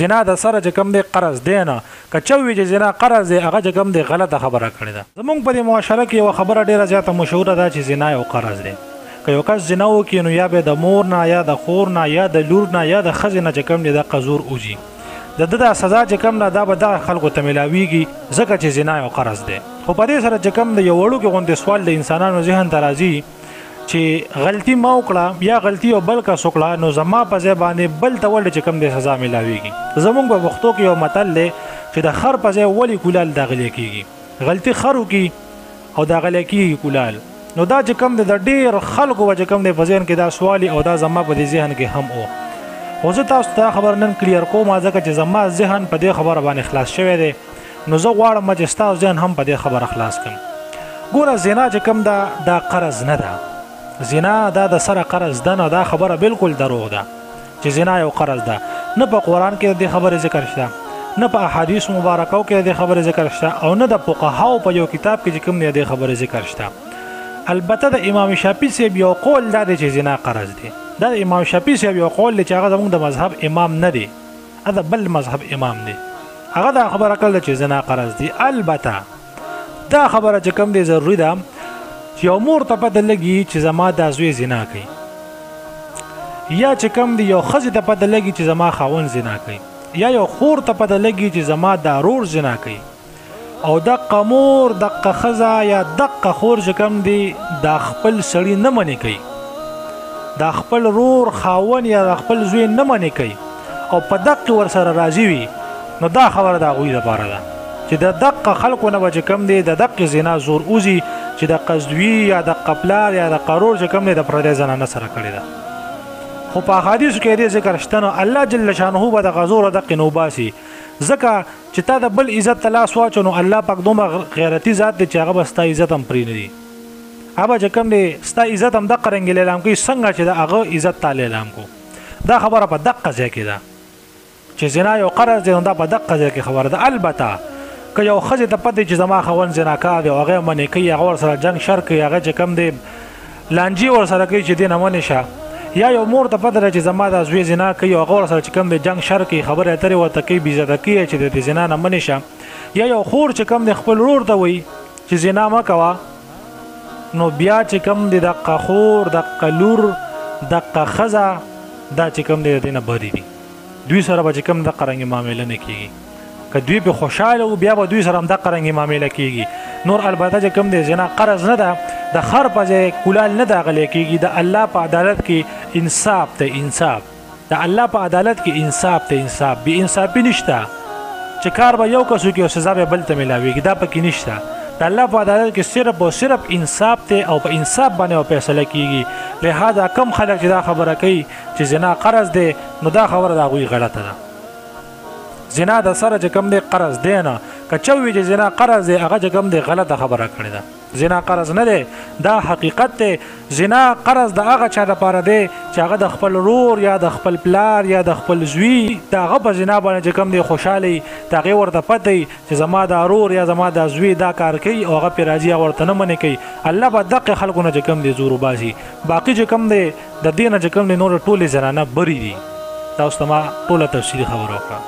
زنا د سره چې کوم دی قرض دی نه که چوي چې زنا قرض دی هغه چې کوم دی غلطه خبره کړې ده. زمونږ په دې معاشره کې یوه خبره ډېره زیاته مشهوره ده چې زنا یو قرض دی. که یو کس زنا وکړي نو یا به د مور نه یا د خور نه یا د لور نه یا د ښځې نه چې کوم دی د قزور وځي. د ده دا سزا چې کوم ده دا به دغه خلکو ته میلاویږي ځکه چې زنا یو قرض دی. خو په دې سره چې کوم د یو وړوکې غوندې سوال د انسانانو ذهن ته راځي چې غلطي ما وکړه یا غلطي یو بل کس وکړه نو زما په ځای باندې بل ته ولې چې کوم دی سزا میلاویږي. زمونږ په پښتو کې یو متل دی چې د خر په ځای ولې کولال داغلی کېږي. غلطي خر وکړي او داغلی کېږي کولال. نو دا چې کوم دی د ډېر خلکو به چې کوم دی په ذهن کې دا سوال او دا زما په دې ذهن کې هم و. خو زه تاسو ته خبر نن کلیر کوم ځکه چې زما ذهن په دې خبره باندې خلاص شوی دی. نو زه غواړم چې ستاسو ذهن هم په دې خبره خلاص کړم. ګوره زنا چې کوم ده دا قرض نه ده. زنا دا د سره قرض ده نه. دا خبره بالکل دروغ ده چې زنا یو قرض ده. نه په قرآن کې د دې خبرې ذکر شته، نه په احادیث مبارکو کې د دې خبرې ذکر شته، او نه د فقهاو په یو کتاب کې چې کوم دی د دې خبرې ذکر شته. البته د امام شافعي صاحب یو قول دا دی چې زنا قرض دی. دا د امام شافعي صاحب یو قول دی چې هغه زموږ د مذهب امام نه دی، هغه بل مذهب امام دی. هغه دا خبره کړله چې زنا قرض دی. البته دا خبره چې کوم دی ضروري ده چې یو مور ته پته لګي چې زما دا زوی زنا کوي، یا چې کوم دی یو ښځې ته پته لګي چې زما خاوند زنا کوي، یا یو خور ته پته لګي چې زما دا رور زنا کوي، او دقه مور دقه ښځه یا دقه خور چې کوم دی دا خپل سړي نه منې کوي، دا خپل رور خاوند یا دا خپل زوی نه منې کوي او په دقه ورسره راضي وي، نو دا خبره د هغوی دپاره ده چې د دقه خلکو نه به چې کوم دی د دقې زنا زور وځي چې د قزوي یا د قپلار یا د قرور چې کوم دی د پردی زنانه سره کړې ده. خو په احادیثو کې دې ذکر شته نو الله جل شانه به د غزور دقې نه وباسي، ځکه چې تا د بل عزت ته لاس واچو نو الله پاک دومره غیرتي ذات دی چې هغه به ستا عزت هم پرېږدي. هغه چې کوم دی ستا عزت هم دقه رنګې لیلام کوي څنګه چې د هغه عزت تا لیلام کو. دا خبره په دقه ځای کې ده چې زنا یو قرض دی نو دا په دقه ځای کې خبره ده. البته که یو ښځې ته پته چې زما خاوند زناکار دی او هغه یې منې کوي، هغه ورسره جنګ شر کوي، هغه چې کوم دی لانجې ورسره کوي چې دې نه منې شه، یا یو مور ته پته ده چې زما دا زوی زنا کوي او هغه ورسره چې کوم دی جنګ شر کوي، خبرې اترې ورته کوي، بېعزته کوي چې د دې زنا نه منې شه، یا یو خور چې کوم دی خپل ورور ته وایي چې زنا مه کوه، نو بیا چې کوم دی دقه خور دقه لور دقه ښځه دا چې کوم دی د دې نه بری دي. دوی سره به چې کوم دقه رنګې معامله نه کېږي. که دوی په خوشحاله وو بیا به دوی سره هم دقه رنګې معامله کېږي. نور البته چې کوم دی زنا قرض نه ده، د خر په ځای کولال نه داغلی کېږي. د الله په عدالت کې انصاف ته انصاف، د الله په عدالت کې انصاف ته انصاف. بې انصافي نشته چې کار به یو کس وکړي او سزا به بل ته میلاویږي، دا پکې نشته. د الله په عدالت کې صرف او صرف انصاف ته او په انصاف باندې او فیصله کېږي. لهذا کم خلک چې دا خبره کوي چې زنا قرض دی نو دا خبره د هغوی غلطه ده. زنا د سره چې کوم دی قرض دی نه. که چوي چې زنا قرض دی هغه چې کوم دی غلطه خبره کړې ده. زنا قرض نه دی، دا حقیقت دی. زنا قرض د هغه چا لپاره دی چې هغه د خپل رور یا د خپل پلار یا د خپل زوی د هغه په زنا باندې چې کوم دی خوشحاله وي، د هغې ورته پته وي چې زما دا رور یا زما دا زوی دا کار کوي او هغه پرې راځي هغه ورته نه منې کوي. الله به دقې خلکو نه چې کوم دی زور وباسي. باقي چې کوم دی د دې نه چې کوم دی نور ټولې زنانه بري دي. تاسو ته ما ټوله تفصیلي خبره وکړه.